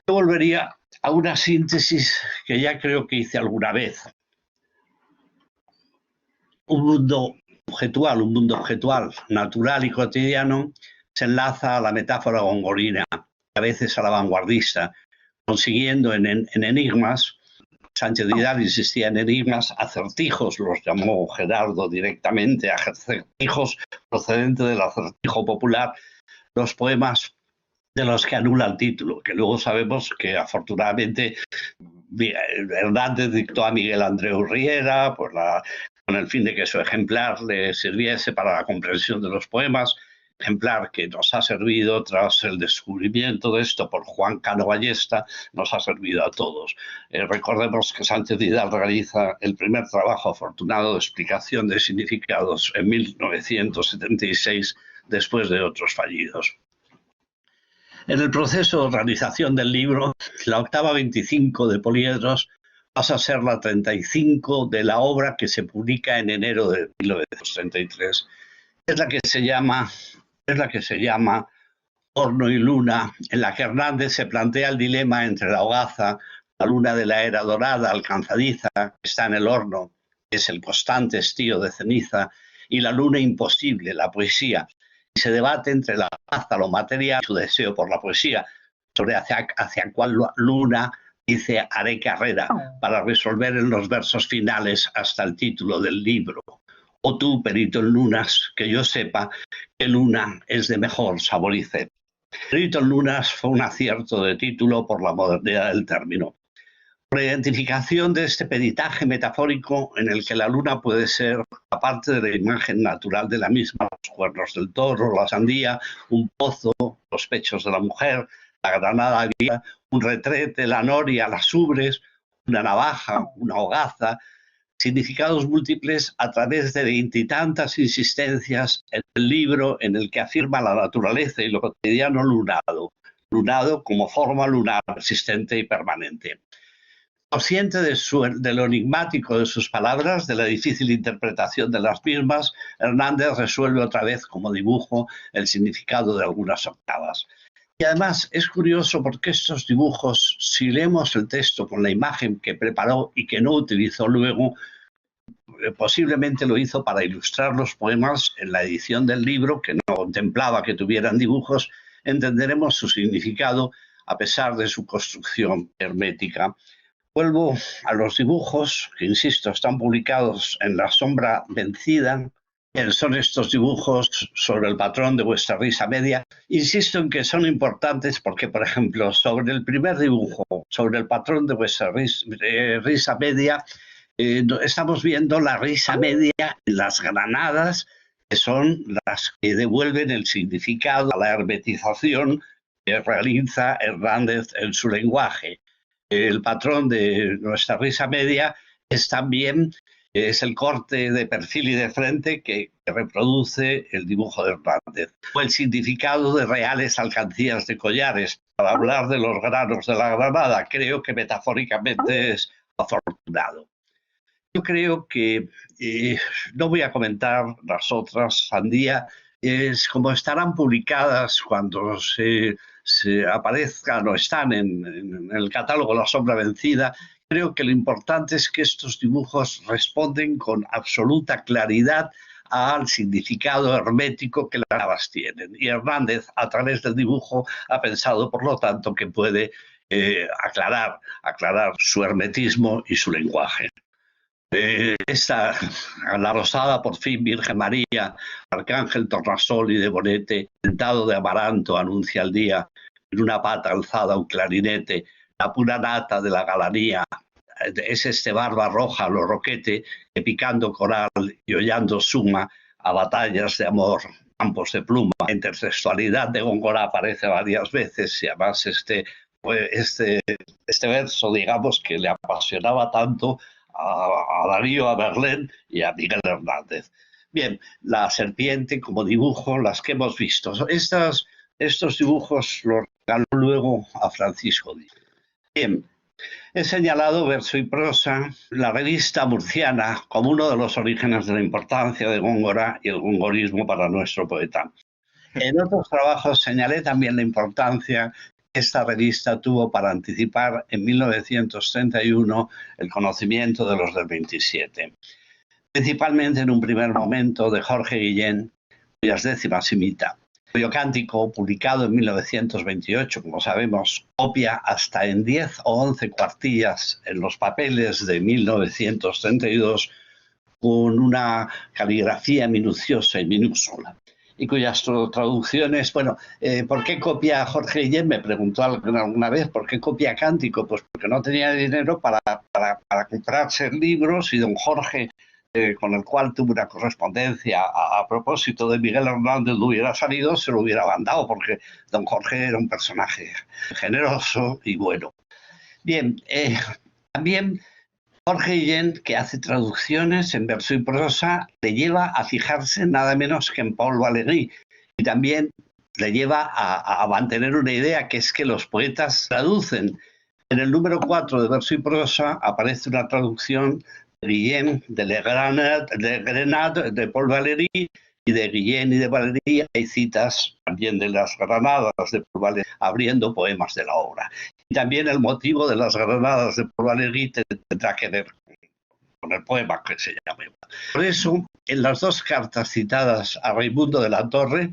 Yo volvería a una síntesis que ya creo que hice alguna vez. Un mundo objetual, natural y cotidiano, se enlaza a la metáfora gongorina, a veces a la vanguardista, consiguiendo en enigmas. Sánchez Vidal insistía en enigmas, acertijos, los llamó Gerardo directamente, acertijos procedentes del acertijo popular, los poemas de los que anula el título, que luego sabemos que afortunadamente Hernández dictó a Miguel Andreu Riera con el fin de que su ejemplar le sirviese para la comprensión de los poemas, ejemplar que nos ha servido tras el descubrimiento de esto por Juan Cano Ballesta, nos ha servido a todos. Recordemos que Sánchez Vidal realiza el primer trabajo afortunado de explicación de significados en 1976, después de otros fallidos. En el proceso de realización del libro, la octava 25 de Poliedros pasa a ser la 35 de la obra que se publica en enero de 1933. Es la que se llama Horno y Luna, en la que Hernández se plantea el dilema entre la hogaza, la luna de la era dorada, alcanzadiza, que está en el horno, que es el constante estío de ceniza, y la luna imposible, la poesía. Y se debate entre la hogaza, lo material, y su deseo por la poesía, sobre hacia cuál luna dice haré carrera, para resolver en los versos finales hasta el título del libro. O tú, perito en lunas, que yo sepa que luna es de mejor sabor y cepa. Perito en lunas fue un acierto de título por la modernidad del término. Por la identificación de este peritaje metafórico en el que la luna puede ser, aparte de la imagen natural de la misma, los cuernos del toro, la sandía, un pozo, los pechos de la mujer, la granada guía, un retrete, la noria, las ubres, una navaja, una hogaza, significados múltiples a través de veintitantas insistencias en el libro en el que afirma la naturaleza y lo cotidiano lunado como forma lunar persistente y permanente. Consciente de lo enigmático de sus palabras, de la difícil interpretación de las mismas, Hernández resuelve otra vez como dibujo el significado de algunas octavas. Y además es curioso porque estos dibujos, si leemos el texto con la imagen que preparó y que no utilizó luego, posiblemente lo hizo para ilustrar los poemas en la edición del libro, que no contemplaba que tuvieran dibujos, entenderemos su significado a pesar de su construcción hermética. Vuelvo a los dibujos, que insisto, están publicados en La sombra vencida. Son estos dibujos sobre el patrón de vuestra risa media. Insisto en que son importantes porque, por ejemplo, sobre el primer dibujo, sobre el patrón de vuestra risa media, estamos viendo la risa media en las granadas, que son las que devuelven el significado a la hermetización que realiza Hernández en su lenguaje. El patrón de nuestra risa media es también el corte de perfil y de frente que reproduce el dibujo de Hernández. O el significado de reales alcancías de collares. Para hablar de los granos de la granada, creo que metafóricamente es afortunado. Yo creo que no voy a comentar las otras, Sandía, como estarán publicadas cuando se aparezcan o están en el catálogo La sombra vencida. Creo que lo importante es que estos dibujos responden con absoluta claridad al significado hermético que las palabras tienen. Y Hernández, a través del dibujo, ha pensado, por lo tanto, que puede aclarar su hermetismo y su lenguaje. La rosada, por fin, Virgen María, Arcángel Tornasol y de Bonete, sentado de amaranto, anuncia el día, en una pata alzada un clarinete, la pura nata de la galanía, es este barba roja, lo roquete, que picando coral y hollando suma a batallas de amor, campos de pluma. La intertextualidad de Góngora aparece varias veces y además este verso, digamos, que le apasionaba tanto a Darío, a Verlaine y a Miguel Hernández. Bien, la serpiente como dibujo, las que hemos visto. Estos dibujos los regaló luego a Francisco Díaz. Bien, he señalado verso y prosa, la revista murciana, como uno de los orígenes de la importancia de Góngora y el gongorismo para nuestro poeta. En otros trabajos señalé también la importancia que esta revista tuvo para anticipar en 1931 el conocimiento de los del 27. Principalmente en un primer momento de Jorge Guillén, cuyas décimas imita, cuyo cántico, publicado en 1928, como sabemos, copia hasta en 10 o 11 cuartillas en los papeles de 1932 con una caligrafía minuciosa y minúscula, y cuyas traducciones, bueno, ¿por qué copia Jorge Guillén? Me preguntó alguna vez, ¿por qué copia cántico? Pues porque no tenía dinero para comprarse libros, y don Jorge, con el cual tuvo una correspondencia a propósito de Miguel Hernández, no hubiera salido, se lo hubiera mandado, porque don Jorge era un personaje generoso y bueno. Bien, también Jorge Guillén, que hace traducciones en verso y prosa, le lleva a fijarse nada menos que en Paul Valéry, y también le lleva a mantener una idea, que es que los poetas traducen. En el número 4 de verso y prosa aparece una traducción de Guillén, de Le Grenade, de Paul Valéry, y de Guillén y de Valéry hay citas también de las granadas de Paul Valéry, abriendo poemas de la obra. Y también el motivo de las granadas de Paul Valéry tendrá que ver con el poema que se llama. Por eso, en las dos cartas citadas a Raimundo de la Torre,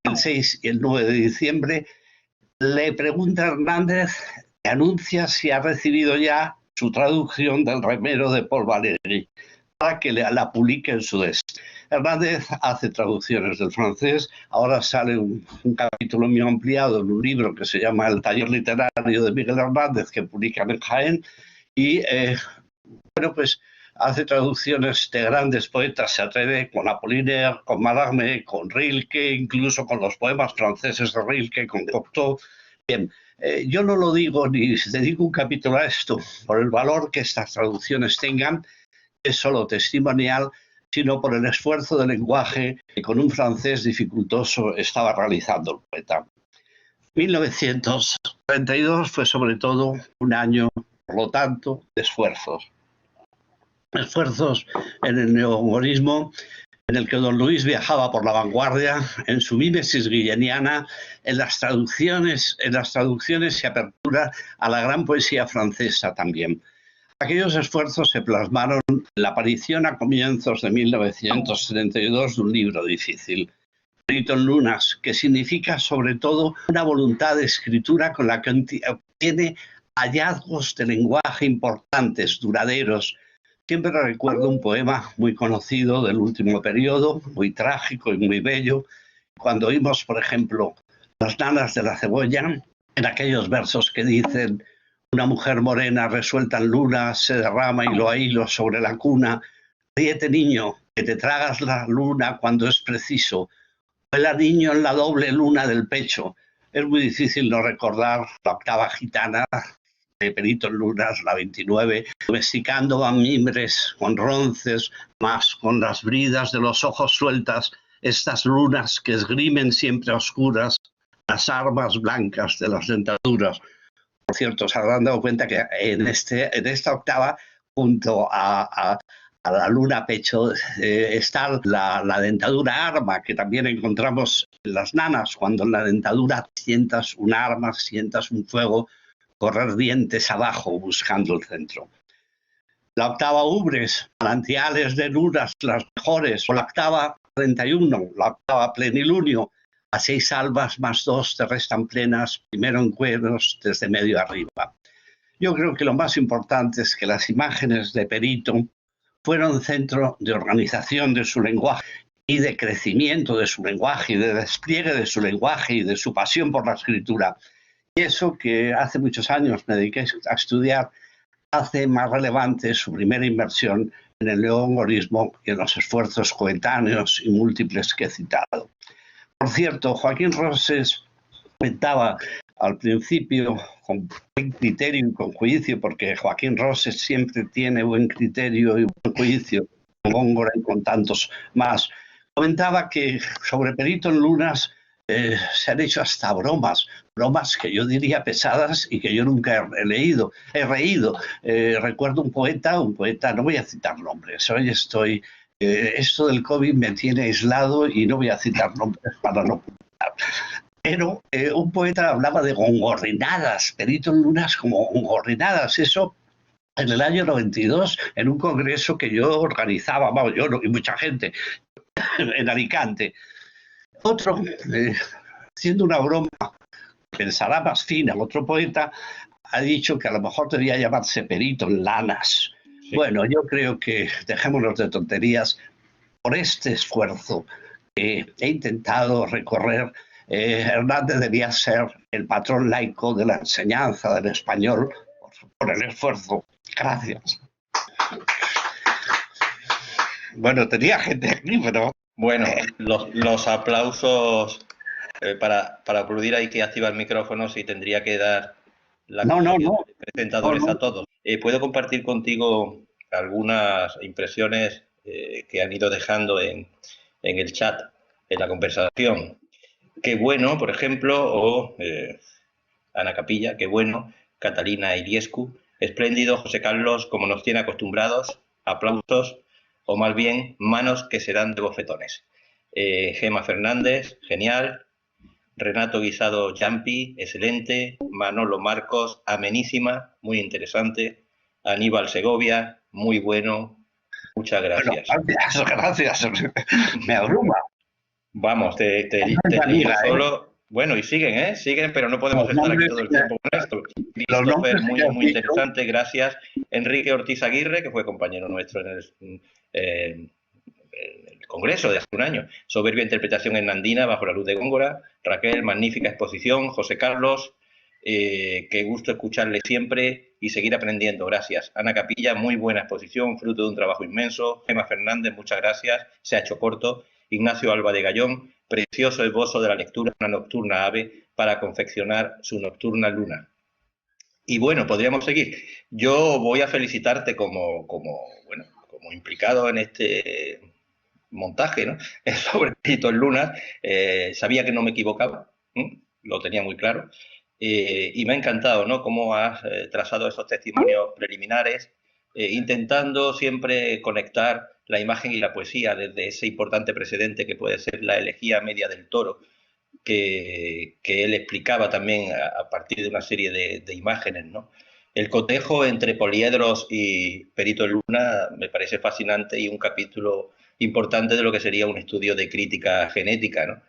el 6 y el 9 de diciembre, le pregunta a Hernández, le anuncia si ha recibido ya su traducción del Remero de Paul Valéry, para que la publique en su destino. Hernández hace traducciones del francés, ahora sale un capítulo muy ampliado en un libro que se llama El taller literario de Miguel Hernández, que publican en Jaén, y bueno, pues hace traducciones de grandes poetas, se atreve con Apollinaire, con Mallarmé, con Rilke, incluso con los poemas franceses de Rilke, con Cocteau. Bien, yo no lo digo ni dedico un capítulo a esto por el valor que estas traducciones tengan, es solo testimonial, sino por el esfuerzo de lenguaje que con un francés dificultoso estaba realizando el poeta. 1932 fue sobre todo un año, por lo tanto, de esfuerzos. Esfuerzos en el neogongorismo, en el que don Luis viajaba por la vanguardia, en su mímesis guilleniana, en las traducciones y apertura a la gran poesía francesa también. Aquellos esfuerzos se plasmaron en la aparición a comienzos de 1932 de un libro difícil, Perito en Lunas, que significa sobre todo una voluntad de escritura con la que obtiene hallazgos de lenguaje importantes, duraderos. Siempre recuerdo un poema muy conocido del último periodo, muy trágico y muy bello, cuando oímos, por ejemplo, Las nanas de la cebolla, en aquellos versos que dicen: una mujer morena resuelta en luna se derrama hilo a hilo sobre la cuna. Ríete, niño, que te tragas la luna cuando es preciso. Vuela, niño, en la doble luna del pecho. Es muy difícil no recordar la octava gitana de Perito en Lunas, la 29, domesticando a mimbres con ronces, más con las bridas de los ojos sueltas, estas lunas que esgrimen siempre a oscuras las armas blancas de las dentaduras. Por cierto, se habrán dado cuenta que en esta octava, junto a la luna pecho, está la dentadura arma, que también encontramos en las nanas, cuando en la dentadura sientas un arma, sientas un fuego, correr dientes abajo buscando el centro. La octava ubres, manantiales de lunas las mejores, o la octava 31, la octava plenilunio, a 6 albas más 2 te restan plenas, primero en cueros desde medio arriba. Yo creo que lo más importante es que las imágenes de Perito fueron centro de organización de su lenguaje y de crecimiento de su lenguaje y de despliegue de su lenguaje y de su pasión por la escritura. Y eso que hace muchos años me dediqué a estudiar hace más relevante su primera inversión en el neogongorismo y en los esfuerzos coetáneos y múltiples que he citado. Por cierto, Joaquín Roses comentaba al principio con buen criterio y con juicio, porque Joaquín Roses siempre tiene buen criterio y buen juicio, con Góngora y con tantos más, comentaba que sobre Perito en Lunas se han hecho hasta bromas que yo diría pesadas y que yo nunca he leído, he reído. Recuerdo un poeta, no voy a citar nombres, hoy estoy, esto del COVID me tiene aislado y no voy a citar nombres para no... Pero un poeta hablaba de gongorrinadas, Perito en Lunas como gongorrinadas, eso en el año 92, en un congreso que yo organizaba, vamos, yo y mucha gente, en Alicante. Otro, haciendo una broma, pensará más fina, otro poeta ha dicho que a lo mejor debería llamarse Perito en Lanas. Sí. Bueno, yo creo que dejémonos de tonterías. Por este esfuerzo que he intentado recorrer, Hernández debía ser el patrón laico de la enseñanza del español por el esfuerzo. Gracias. Bueno, tenía gente aquí, pero... Bueno, los aplausos para aplaudir hay que activar micrófonos y tendría que dar la presentadores a todos. ¿Puedo compartir contigo algunas impresiones que han ido dejando en el chat, en la conversación? Qué bueno, por ejemplo, o Ana Capilla, qué bueno, Catalina Iliescu, espléndido, José Carlos, como nos tiene acostumbrados, aplausos, o más bien, manos que serán de bofetones. Gema Fernández, genial. Renato Guisado Yampi, excelente. Manolo Marcos, amenísima, muy interesante. Aníbal Segovia, muy bueno. Muchas gracias. Bueno, gracias. Me abruma. Vamos, te digo solo... Bueno, y siguen, siguen, pero no podemos estar aquí todo el tiempo con esto. Christopher, muy interesante, gracias. Enrique Ortiz Aguirre, que fue compañero nuestro en el Congreso de hace un año. Soberbia interpretación hernandina bajo la luz de Góngora. Raquel, magnífica exposición. José Carlos, qué gusto escucharle siempre y seguir aprendiendo, gracias. Ana Capilla, muy buena exposición, fruto de un trabajo inmenso. Gema Fernández, muchas gracias, se ha hecho corto. Ignacio Alba de Gallón, precioso esbozo de la lectura de una nocturna ave para confeccionar su nocturna luna. Y bueno, podríamos seguir. Yo voy a felicitarte como implicado en este montaje, ¿no? Sobre Perito en Lunas. Sabía que no me equivocaba, lo tenía muy claro. Y me ha encantado, ¿no?, cómo has trazado esos testimonios preliminares, intentando siempre conectar la imagen y la poesía desde ese importante precedente que puede ser la elegía media del Toro, que él explicaba también a partir de una serie de imágenes, ¿no? El cotejo entre Poliedros y Perito en Luna me parece fascinante y un capítulo importante de lo que sería un estudio de crítica genética, ¿no?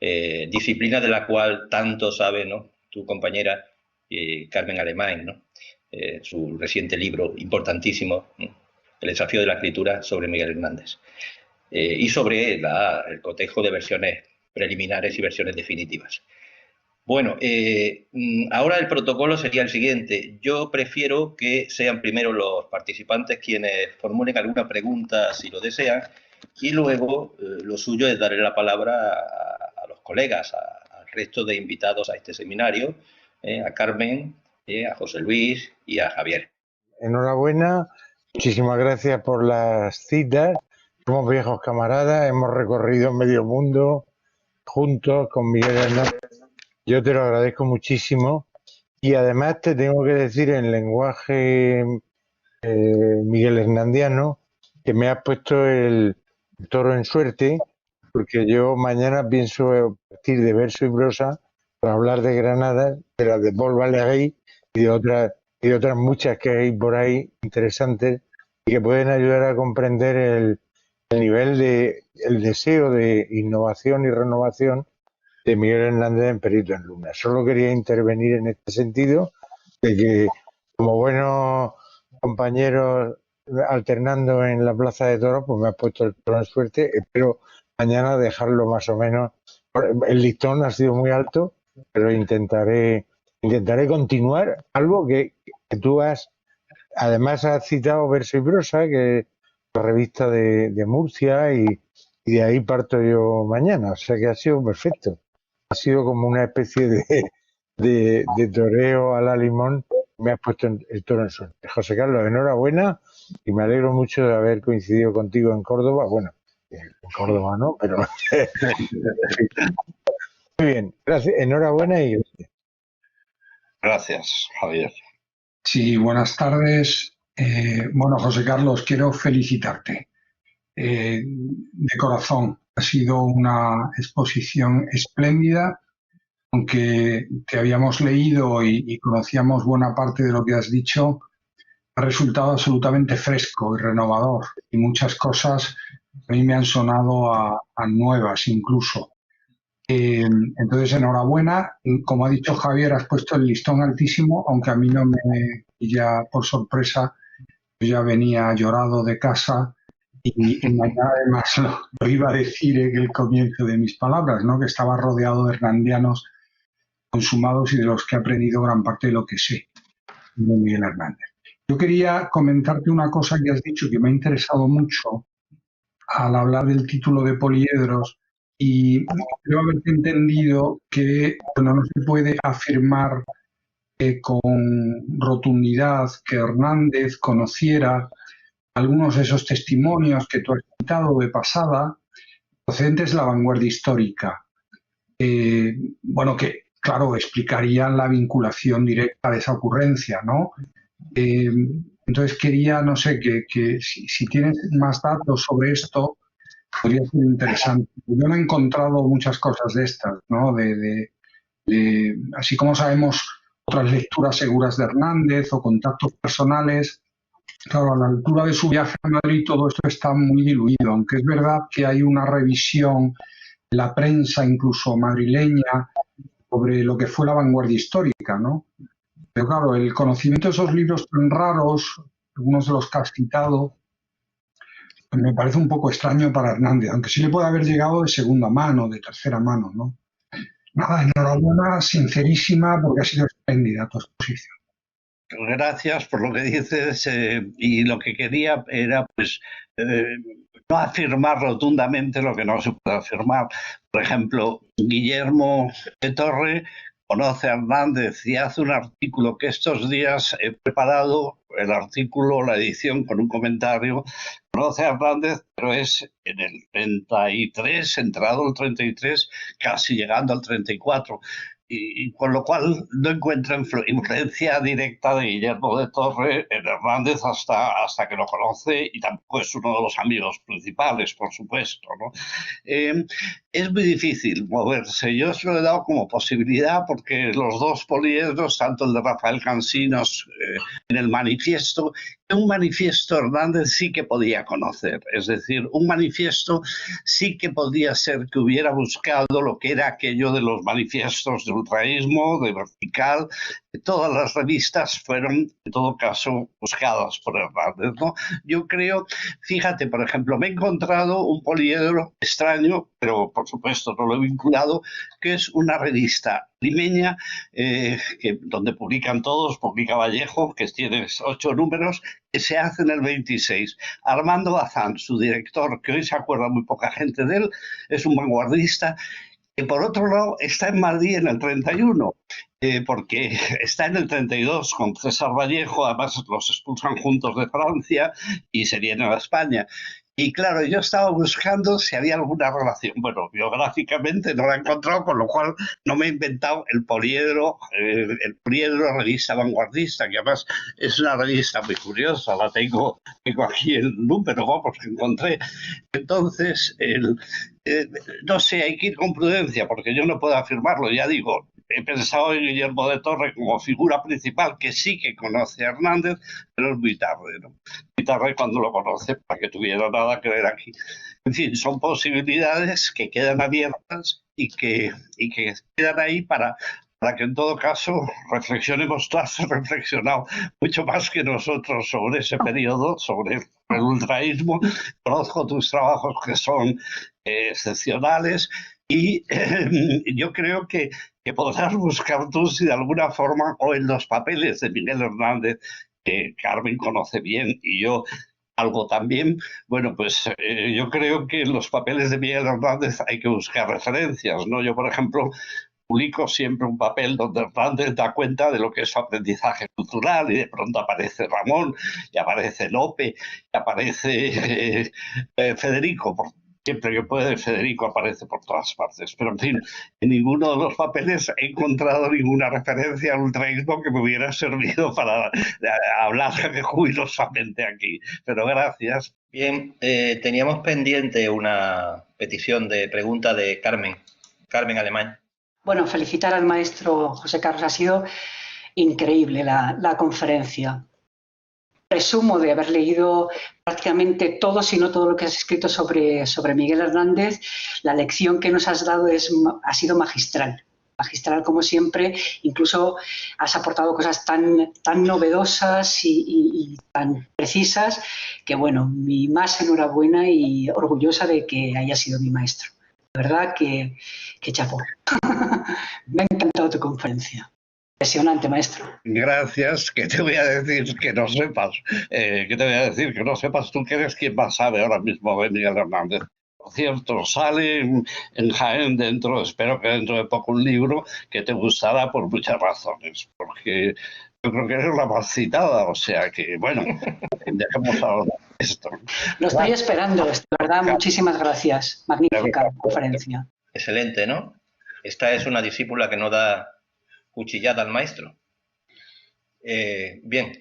Disciplina de la cual tanto sabe, ¿no?, tu compañera Carmen Alemán, ¿no? Su reciente libro importantísimo, ¿no?, El desafío de la escritura, sobre Miguel Hernández, y sobre el cotejo de versiones preliminares y versiones definitivas. Bueno, ahora el protocolo sería el siguiente. Yo prefiero que sean primero los participantes quienes formulen alguna pregunta si lo desean, y luego lo suyo es darle la palabra a los colegas, al resto de invitados a este seminario, a Carmen, a José Luis y a Javier. Enhorabuena, muchísimas gracias por las citas. Somos viejos camaradas, hemos recorrido medio mundo juntos con Miguel Hernández. Yo te lo agradezco muchísimo y además te tengo que decir en lenguaje Miguel Hernandiano que me has puesto el toro en suerte, porque yo mañana pienso partir de verso y prosa para hablar de Granada, de las de Paul Valéry y de otras muchas que hay por ahí interesantes y que pueden ayudar a comprender el nivel el deseo de innovación y renovación de Miguel Hernández en Perito en Luna. Solo quería intervenir en este sentido, de que como buenos compañeros alternando en la Plaza de Toros, pues me has puesto el toro en suerte. Espero mañana dejarlo más o menos. El listón ha sido muy alto, pero intentaré continuar algo que tú además has citado Verso y Prosa, que es la revista de Murcia, y de ahí parto yo mañana. O sea que ha sido perfecto. Ha sido como una especie de toreo a la limón. Me has puesto el toro en suerte. José Carlos, enhorabuena y me alegro mucho de haber coincidido contigo en Córdoba. Bueno, En Córdoba, ¿no? Pero muy bien, gracias, enhorabuena y gracias. Gracias, Javier. Sí, buenas tardes. Bueno, José Carlos, quiero felicitarte de corazón. Ha sido una exposición espléndida, aunque te habíamos leído y conocíamos buena parte de lo que has dicho, ha resultado absolutamente fresco y renovador y muchas cosas a mí me han sonado a nuevas incluso. Entonces, enhorabuena. Como ha dicho Javier, has puesto el listón altísimo, aunque a mí no me pilla por sorpresa. Yo ya venía llorado de casa y mañana además lo iba a decir en el comienzo de mis palabras, ¿no? Que estaba rodeado de hernandianos consumados y de los que he aprendido gran parte de lo que sé de Miguel Hernández. Yo quería comentarte una cosa que has dicho que me ha interesado mucho al hablar del título de Poliedros y creo haberte entendido que bueno, no se puede afirmar con rotundidad que Hernández conociera algunos de esos testimonios que tú has citado de pasada, procedentes de la vanguardia histórica. Bueno, que claro, explicarían la vinculación directa de esa ocurrencia, ¿no? Entonces quería, no sé, que si tienes más datos sobre esto, podría ser interesante. Yo no he encontrado muchas cosas de estas, ¿no? Así como sabemos otras lecturas seguras de Hernández o contactos personales, claro, a la altura de su viaje a Madrid todo esto está muy diluido, aunque es verdad que hay una revisión en la prensa, incluso madrileña, sobre lo que fue la vanguardia histórica, ¿no? Pero claro, el conocimiento de esos libros tan raros, algunos de los que has citado, pues me parece un poco extraño para Hernández, aunque sí le puede haber llegado de segunda mano, de tercera mano, ¿no? Nada, enhorabuena, sincerísima, porque ha sido espléndida tu exposición. Gracias por lo que dices y lo que quería era pues no afirmar rotundamente lo que no se puede afirmar. Por ejemplo, Guillermo de Torre conoce a Hernández y hace un artículo que estos días he preparado, el artículo, la edición con un comentario. Conoce a Hernández, pero es en el 33, entrado el 33, casi llegando al 34. Y con lo cual no encuentra influencia directa de Guillermo de Torre en Hernández hasta que lo conoce, y tampoco es uno de los amigos principales, por supuesto, ¿no? Es muy difícil moverse. Yo se lo he dado como posibilidad porque los dos poliedros, tanto el de Rafael Cansinos en el manifiesto, un manifiesto Hernández sí que podía conocer, es decir, un manifiesto sí que podía ser que hubiera buscado lo que era aquello de los manifiestos de ultraísmo, de Vertical. Todas las revistas fueron, en todo caso, buscadas por Hernández, ¿no? Yo creo, fíjate, por ejemplo, me he encontrado un poliedro extraño, pero por supuesto no lo he vinculado, que es una revista limeña donde publican todos, publica Vallejo, que tiene 8 números, que se hace en el 26. Armando Bazán, su director, que hoy se acuerda muy poca gente de él, es un vanguardista, que por otro lado está en Madrid en el 31, porque está en el 32 con César Vallejo, además los expulsan juntos de Francia y se vienen a España. Y claro, yo estaba buscando si había alguna relación. Bueno, biográficamente no la he encontrado, con lo cual no me he inventado el poliedro revista vanguardista, que además es una revista muy curiosa, la tengo aquí el número, vamos, que encontré. Entonces, no sé, hay que ir con prudencia, porque yo no puedo afirmarlo, ya digo. He pensado en Guillermo de Torre como figura principal, que sí que conoce a Hernández, pero es muy tarde, ¿no? Muy tarde cuando lo conoce para que tuviera nada que ver aquí. En fin, son posibilidades que quedan abiertas y que quedan ahí para que en todo caso reflexionemos. Tú has reflexionado mucho más que nosotros sobre ese periodo, sobre el ultraísmo. Conozco tus trabajos que son excepcionales y yo creo que podrás buscar tú si de alguna forma, o en los papeles de Miguel Hernández, que Carmen conoce bien y yo algo también. Bueno, pues yo creo que en los papeles de Miguel Hernández hay que buscar referencias, ¿no? Yo, por ejemplo, publico siempre un papel donde Hernández da cuenta de lo que es su aprendizaje cultural, y de pronto aparece Ramón, y aparece Lope, y aparece Federico, Siempre que puede, Federico aparece por todas partes. Pero, en fin, en ninguno de los papeles he encontrado ninguna referencia al ultraísmo que me hubiera servido para hablar jubilosamente aquí. Pero gracias. Bien, teníamos pendiente una petición de pregunta de Carmen Alemán. Bueno, felicitar al maestro José Carlos. Ha sido increíble la conferencia. Presumo de haber leído prácticamente todo, si no todo lo que has escrito sobre Miguel Hernández. La lección que nos has dado ha sido magistral. Magistral como siempre. Incluso has aportado cosas tan novedosas y tan precisas que, bueno, mi más enhorabuena y orgullosa de que haya sido mi maestro. De verdad que chapó. Me ha encantado tu conferencia. Impresionante, maestro. Gracias, que te voy a decir que no sepas. Que te voy a decir que no sepas tú que eres quien más sabe ahora mismo de Miguel Hernández. Por cierto, sale en Jaén espero que dentro de poco, un libro que te gustará por muchas razones, porque yo creo que eres la más citada, o sea que, bueno, dejemos ahora esto. Lo estoy esperando, de verdad, muchísimas gracias. Magnífica conferencia. Excelente, ¿no? Esta es una discípula que no da cuchillada al maestro. Bien,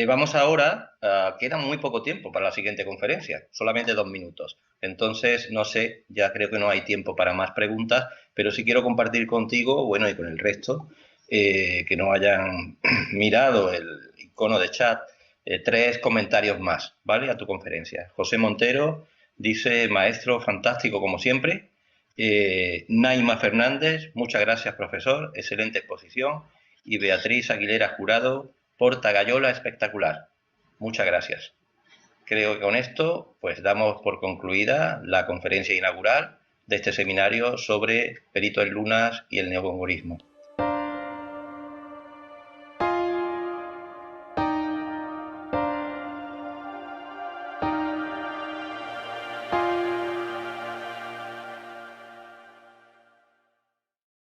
vamos ahora, queda muy poco tiempo para la siguiente conferencia, solamente 2 minutos. Entonces, no sé, ya creo que no hay tiempo para más preguntas, pero sí quiero compartir contigo, bueno, y con el resto, que no hayan mirado el icono de chat, 3 comentarios más, ¿vale?, a tu conferencia. José Montero dice: maestro fantástico como siempre. Naima Fernández, muchas gracias, profesor, excelente exposición. Y Beatriz Aguilera Jurado, porta gallola espectacular. Muchas gracias. Creo que con esto pues damos por concluida la conferencia inaugural de este seminario sobre Perito en Lunas y el neogongorismo.